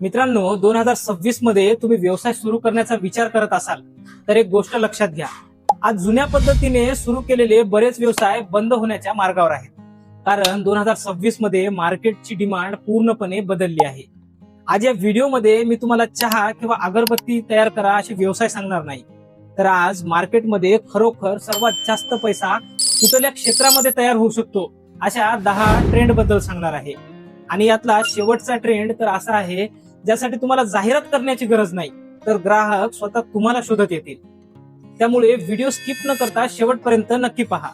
मित्रांनो, 2026 मध्ये तुम्ही व्यवसाय सुरू करण्याचा विचार करत असाल तर एक गोष्ट लक्षात घ्या. आज जुन्या पद्धतीने सुरू केलेले बरेच व्यवसाय बंद होण्याच्या मार्गावर आहेत. कारण 2026 मध्ये मार्केटची डिमांड पूर्णपणे बदलली आहे. आज या व्हिडिओमध्ये मी तुम्हाला चहा किंवा अगरबत्ती तयार करा असे व्यवसाय सांगणार नाही, तर आज मार्केटमध्ये खरोखर सर्वात जास्त पैसा कुठल्या क्षेत्रामध्ये तयार होऊ शकतो अशा 10 ट्रेंड बद्दल सांगणार आहे. आणि यातला शेवटचा ट्रेंड तर असा आहे ज्यासाठी तुम्हाला जाहिरात करण्याची गरज नाही, तर ग्राहक स्वतः तुम्हाला शोधत येतील. त्यामुळे व्हिडिओ स्किप न करता शेवटपर्यंत नक्की पहा.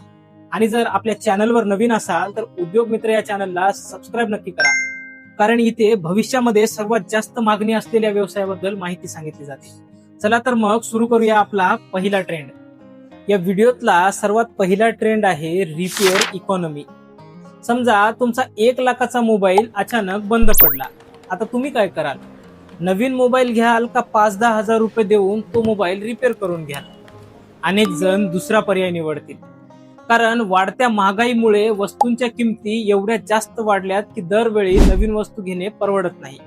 आणि जर आपल्या चॅनलवर नवीन असाल तर उद्योग मित्र या चॅनलला सबस्क्राईब नक्की करा, कारण इथे भविष्यामध्ये सर्वात जास्त मागणी असलेल्या व्यवसायाबद्दल माहिती सांगितली जाते. चला तर मग सुरू करूया आपला पहिला ट्रेंड. या व्हिडिओतला सर्वात पहिला ट्रेंड आहे रिपेअर इकॉनॉमी. समजा तुमचा 1 लाखाचा मोबाईल अचानक बंद पडला. आता तुम्ही काय कराल? नवीन मोबाईल घ्याल का 5-10 हजार रुपये देऊन तो मोबाईल रिपेअर करून घ्याल? अनेक जण दुसरा पर्याय निवडतील, कारण वाढत्या महागाईमुळे वस्तूंच्या किमती एवढ्या जास्त वाढल्यात की दरवेळी नवीन वस्तू घेणे परवडत नाही.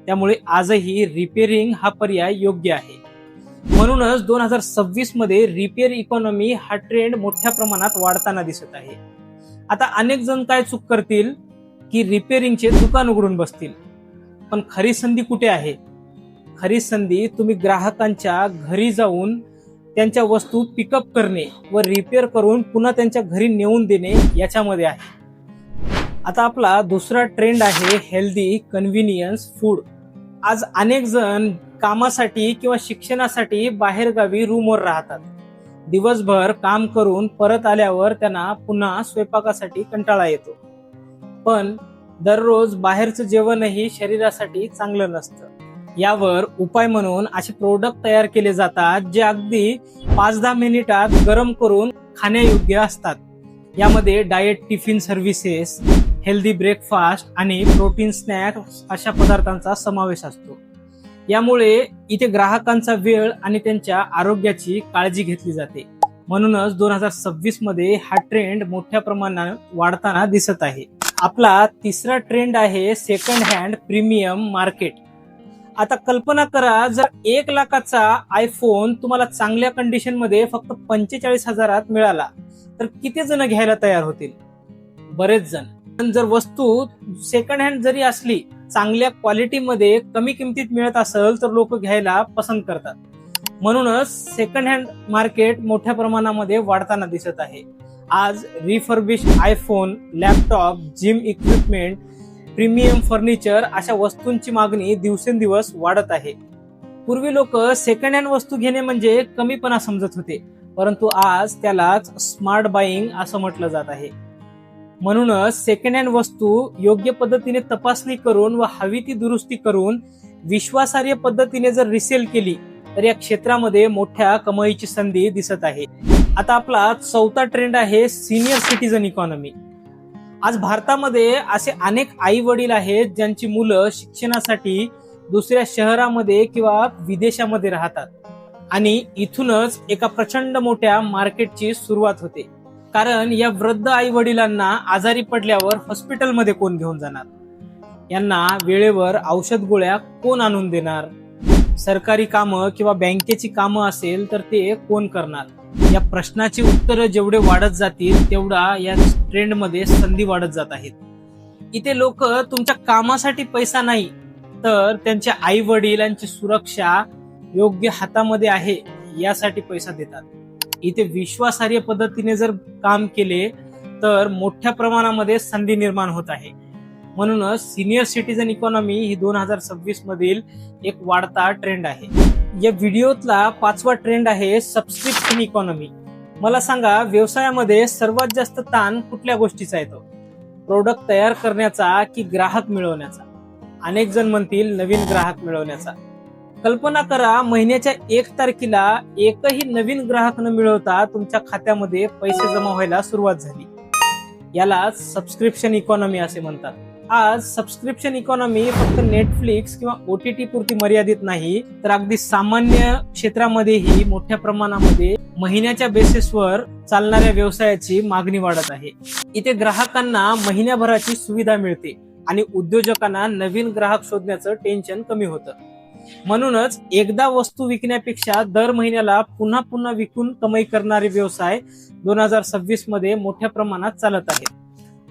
त्यामुळे आजही रिपेअरिंग हा पर्याय योग्य आहे. म्हणूनच 2026 मध्ये रिपेअर इकॉनॉमी हा ट्रेंड मोठ्या प्रमाणात वाढताना दिसत आहे. आता अनेक जण काय चूक करतील की रिपेअरिंगचे दुकान उघडून बसतील. पण खरी संधी कुठे आहे? खरी संधी तुम्ही ग्राहकांच्या घरी जाऊन त्यांच्या वस्तू पिकअप करणे व रिपेअर करून पुन्हा त्यांच्या घरी नेऊन देणे याच्यामध्ये आहे. आता आपला दुसरा ट्रेंड आहे हेल्दी कन्व्हिनियन्स फूड. आज अनेक जण कामासाठी किंवा शिक्षणासाठी बाहेरगावी रूमवर राहतात. दिवसभर काम करून परत आल्यावर त्यांना पुन्हा स्वयंपाकासाठी कंटाळा येतो. पण दररोज बाहेरचं जेवणही शरीरासाठी चांगलं नसतं. यावर उपाय म्हणून असे प्रोडक्ट तयार केले जातात जे अगदी 5-10 मिनिटात गरम करून खाण्यायोग्य असतात. यामध्ये diet tiffin services, healthy breakfast आणि प्रोटीन स्नॅक्स अशा पदार्थांचा समावेश असतो. यामुळे इथे ग्राहकांचा वेळ आणि त्यांच्या आरोग्याची काळजी घेतली जाते. म्हणूनच 2026 मध्ये हा ट्रेंड मोठ्या प्रमाणात वाढताना दिसत आहे. आपला तिसरा ट्रेंड आहे सेकंड हँड प्रीमियम मार्केट. आता कल्पना करा, जर 1 लाखाचा आयफोन तुम्हाला चांगल्या कंडिशन मध्ये फक्त 45 हजारात मिळाला तर किती जण घ्यायला तयार होतील? बरेच जण. पण जर वस्तू सेकंड हँड जरी असली, चांगल्या क्वालिटीमध्ये कमी किमतीत मिळत असेल तर लोक घ्यायला पसंत करतात. म्हणूनच सेकंड हँड मार्केट मोठ्या प्रमाणामध्ये वाढताना दिसत आहे. आज refurbish iPhone, laptop, gym equipment, premium furniture अशा वस्तूंची मागणी दिवसेंदिवस वाढत आहे. पूर्वी लोक सेकंड हँड वस्तू घेणे म्हणजे कमीपणा समजत होते, परंतु आज त्यालाच स्मार्ट बाईंग असं म्हटलं जात आहे. म्हणूनच सेकंड हँड वस्तू योग्य पद्धतीने तपासणी करून व हवी ती दुरुस्ती करून विश्वासार्ह पद्धतीने जर रिसेल केली तर या क्षेत्रामध्ये मोठ्या कमाईची संधी दिसत आहे. आता आपला चौथा ट्रेंड आहे सिनियर सिटीजन इकॉनॉमी. आज भारतामध्ये असे अनेक आई वडील आहेत ज्यांची मुलं शिक्षणासाठी दुसऱ्या शहरामध्ये किंवा विदेशामध्ये राहतात. आणि इथूनच एका प्रचंड मोठ्या मार्केटची सुरुवात होते. कारण या वृद्ध आई वडिलांना आजारी पडल्यावर हॉस्पिटलमध्ये कोण घेऊन जाणार? यांना वेळेवर औषध गोळ्या कोण आणून देणार? सरकारी कामं किंवा बँकेची कामं असेल तर ते कोण करणार? या प्रश्नाची उत्तरं जेवढे वाढत जातील तेवढा या ट्रेंडमध्ये संधी वाढत जात आहेत. इथे लोक तुमच्या कामासाठी पैसा नाही, तर त्यांच्या आई वडिलांची सुरक्षा योग्य हातामध्ये आहे यासाठी पैसा देतात. इथे विश्वासार्ह पद्धतीने जर काम केले तर मोठ्या प्रमाणामध्ये संधी निर्माण होत आहे. म्हणूनच सिनियर सिटीजन इकॉनॉमी ही 2026 मधील एक वाढता ट्रेंड आहे. या व्हिडिओतला 5वा ट्रेंड आहे सबस्क्रिप्शन इकॉनॉमी. मला सांगा, व्यवसायामध्ये सर्वात जास्त ताण कुठल्या गोष्टीचा येतो? प्रोडक्ट तयार करण्याचा की ग्राहक मिळवण्याचा? अनेक जण म्हणतील नवीन ग्राहक मिळवण्याचा. कल्पना करा, महिन्याच्या 1 तारखेला एकही नवीन ग्राहक न मिळवता तुमच्या खात्यामध्ये पैसे जमा व्हायला सुरुवात झाली. याला सबस्क्रिप्शन इकॉनॉमी असे म्हणतात. आज सबस्क्रिप्शन इकॉनॉमी फक्त नेटफ्लिक्स किंवा OTT पुरती मर्यादित नाही, तर अगदी सामान्य क्षेत्रामध्येही मोठ्या प्रमाणामध्ये महिन्याच्या बेसिसवर चालणाऱ्या व्यवसायाची मागणी वाढत आहे. इथे ग्राहकांना महिन्याभराची सुविधा मिळते आणि उद्योजकांना नवीन ग्राहक शोधण्याचं टेन्शन कमी होतं. म्हणूनच एकदा वस्तू विकण्यापेक्षा दर महिन्याला पुन्हा पुन्हा विकून कमाई करणारे व्यवसाय 2026 मध्ये मोठ्या प्रमाणात चालत आहेत.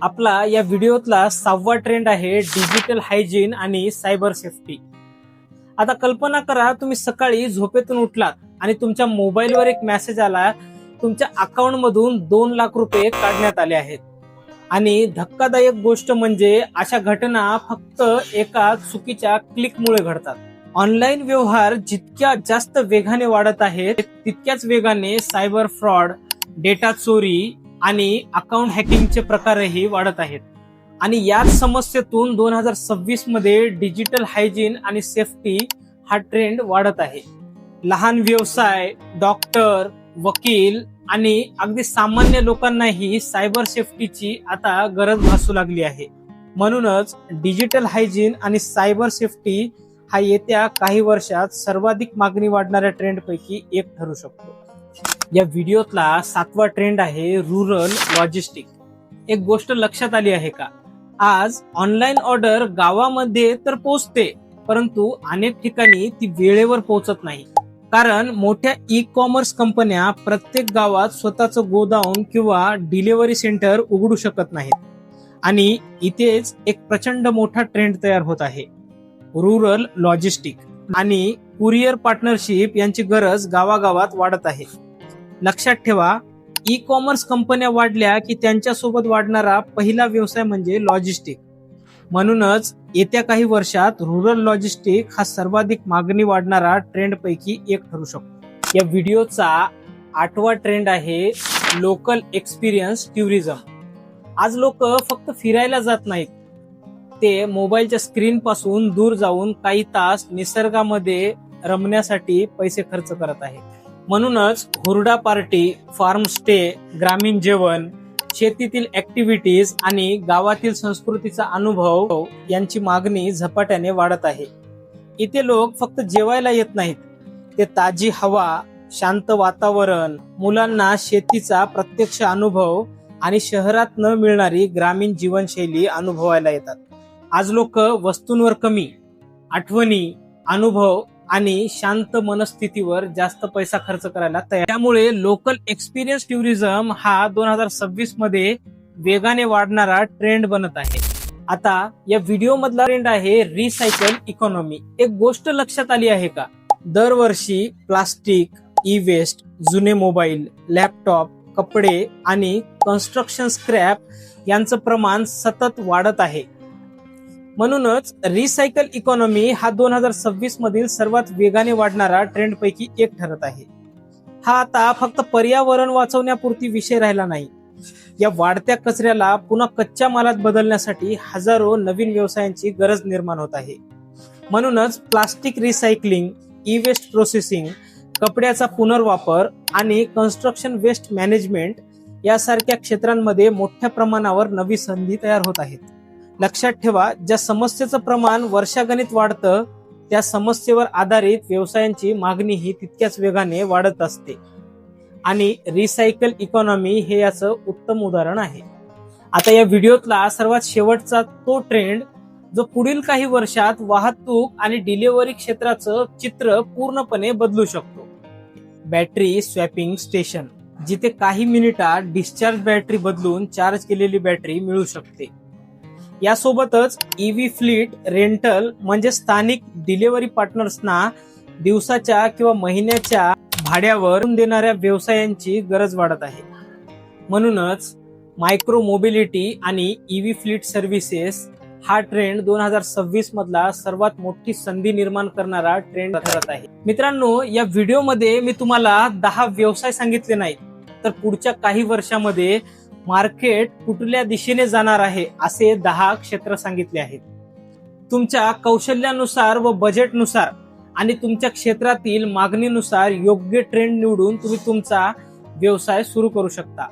आपला या व्हिडिओतला 6वा ट्रेंड आहे डिजिटल हायजीन आणि सायबर सेफ्टी. आता कल्पना करा, तुम्ही सकाळी झोपेतून उठलात आणि तुमच्या मोबाईलवर एक मेसेज आला, तुमच्या अकाउंट मधून 2 लाख रुपये काढण्यात आले आहेत. आणि धक्कादायक गोष्ट म्हणजे अशा घटना फक्त एका चुकीच्या क्लिकमुळे घडतात. ऑनलाईन व्यवहार जितक्या जास्त वेगाने वाढत आहेत तितक्याच वेगाने सायबर फ्रॉड, डेटा चोरी आणि अकाउंट हॅकिंगचे प्रकारही वाढत आहेत. आणि याच समस्येतून 2026 मध्ये डिजिटल हायजीन आणि सेफ्टी हा ट्रेंड वाढत आहे. लहान व्यवसाय, डॉक्टर, वकील आणि अगदी सामान्य लोकांनाही सायबर सेफ्टीची आता गरज भासू लागली आहे. म्हणूनच डिजिटल हायजीन आणि सायबर सेफ्टी हा येत्या काही वर्षात सर्वाधिक मागणी वाढणाऱ्या ट्रेंडपैकी एक ठरू शकतो. या व्हिडिओतला 7वा ट्रेंड आहे रुरल लॉजिस्टिक. एक गोष्ट लक्षात आली आहे का? आज ऑनलाईन ऑर्डर गावामध्ये तर पोहोचते, परंतु अनेक ठिकाणी ती वेळेवर पोहोचत नाही. कारण मोठ्या ई कॉमर्स कंपन्या प्रत्येक गावात स्वतःचं गोडाऊन किंवा डिलिव्हरी सेंटर उघडू शकत नाहीत. आणि इथेच एक प्रचंड मोठा ट्रेंड तयार होत आहे. रुरल लॉजिस्टिक आणि कुरिअर पार्टनरशिप यांची गरज गावागावात वाढत आहे. लक्षात ठेवा, ई कॉमर्स कंपन्या वाढल्या की त्यांच्यासोबत वाढणारा पहिला व्यवसाय म्हणजे लॉजिस्टिक. म्हणूनच येत्या काही वर्षात रुरल लॉजिस्टिक हा सर्वाधिक मागणी वाढणारा ट्रेंड पैकी एक ठरू शकतो. या व्हिडिओचा 8वा ट्रेंड आहे लोकल एक्सपिरियन्स टुरिझम. आज लोक फक्त फिरायला जात नाहीत, ते मोबाईलच्या स्क्रीन पासून दूर जाऊन काही तास निसर्गामध्ये रमण्यासाठी पैसे खर्च करत आहेत. म्हणूनच हुरडा पार्टी, फार्म स्टे, ग्रामीण जेवण, शेतीतील ऍक्टिव्हिटीज आणि गावातील संस्कृतीचा अनुभव यांची मागणी झपाट्याने वाढत आहे. इथे लोक फक्त जेवायला येत नाहीत, ते ताजी हवा, शांत वातावरण, मुलांना शेतीचा प्रत्यक्ष अनुभव आणि शहरात न मिळणारी ग्रामीण जीवनशैली अनुभवायला येतात. आज लोक वस्तूंवर कमी, आठवणी, अनुभव आणि शांत मनस्थितीवर जास्त पैसा खर्च करायला तयार. त्यामुळे लोकल एक्सपिरियन्स टुरिझम हा 2026 मध्ये वेगाने वाढणारा ट्रेंड बनत आहे. आता या व्हिडिओ मधला ट्रेंड आहे रिसायकल इकॉनॉमी. एक गोष्ट लक्षात आली आहे का? दरवर्षी प्लास्टिक, ई वेस्ट, जुने मोबाईल, लॅपटॉप, कपडे आणि कन्स्ट्रक्शन स्क्रॅप यांचं प्रमाण सतत वाढत आहे. म्हणूनच रिसायकल इकॉनॉमी हा 2026 मधील सर्वात वेगाने वाढणारा ट्रेंड पैकी एक ठरत आहे. हा आता फक्त पर्यावरण वाचवण्यापुरती विषय राहिला नाही. या वाढत्या कचऱ्याला पुन्हा कच्च्या मालात बदलण्यासाठी हजारो नवीन व्यवसायांची गरज निर्माण होत आहे. म्हणूनच plastic recycling, e waste processing, कपड्याचा पुनर्वापर आणि कन्स्ट्रक्शन वेस्ट मॅनेजमेंट यासारख्या क्षेत्रांमध्ये मोठ्या प्रमाणावर नवी संधी तयार होत आहेत. लक्षात ठेवा, ज्या समस्येचं प्रमाण वर्षागणित वाढतं त्या समस्येवर आधारित व्यवसायांची मागणी ही तितक्याच वेगाने वाढत असते. आणि रिसायकल इकॉनॉमी हे याचं उत्तम उदाहरण आहे. आता या व्हिडिओतला सर्वात शेवटचा तो ट्रेंड जो पुढील काही वर्षात वाहतूक आणि डिलिव्हरी क्षेत्राचं चित्र पूर्णपणे बदलू शकतो. बॅटरी स्वॅपिंग स्टेशन, जिथे काही मिनिटात डिस्चार्ज बॅटरी बदलून चार्ज केलेली बॅटरी मिळू शकते. यासोबतच ईव्ही फ्लीट रेंटल म्हणजे स्थानिक डिलिव्हरी पार्टनर्सना दिवसाच्या किंवा महिन्याच्या भाड्यावर देणाऱ्या व्यवसायांची गरज वाढत आहे. म्हणूनच मायक्रो मोबिलिटी आणि ईव्ही फ्लीट सर्व्हिसेस हा ट्रेंड 2026 मधला सर्वात मोठी संधी निर्माण करणारा ट्रेंड ठरत आहे. मित्रांनो, या व्हिडिओमध्ये मी तुम्हाला 10 व्यवसाय सांगितले नाहीत, तर पुढच्या काही वर्षामध्ये मार्केट कुठल्या दिशेने जाणार आहे असे 10 क्षेत्र सांगितले आहेत. तुमच्या कौशल्यानुसार व बजेटनुसार आणि तुमच्या क्षेत्रातील मागणीनुसार योग्य ट्रेंड निवडून तुम्ही तुमचा व्यवसाय सुरू करू शकता.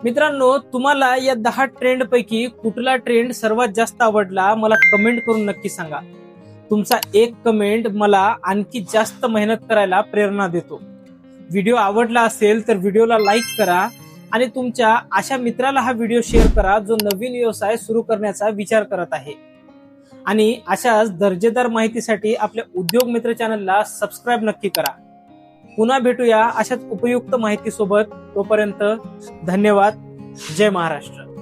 मित्रांनो, तुम्हाला या 10 ट्रेंड पैकी कुठला ट्रेंड सर्वात जास्त आवडला मला कमेंट करून नक्की सांगा. तुमचा एक कमेंट मला आणखी जास्त मेहनत करायला प्रेरणा देतो. व्हिडिओ आवडला असेल तर व्हिडिओला लाईक करा आणि तुमच्या अशा मित्राला हा व्हिडिओ शेअर करा जो नवीन व्यवसाय सुरू करण्याचा विचार करत आहे. आणि अशाच दर्जेदार माहितीसाठी आपल्या उद्योग मित्र चॅनलला सबस्क्राईब नक्की करा. पुन्हा भेटूया अशाच उपयुक्त माहितीसोबत. तोपर्यंत धन्यवाद. जय महाराष्ट्र.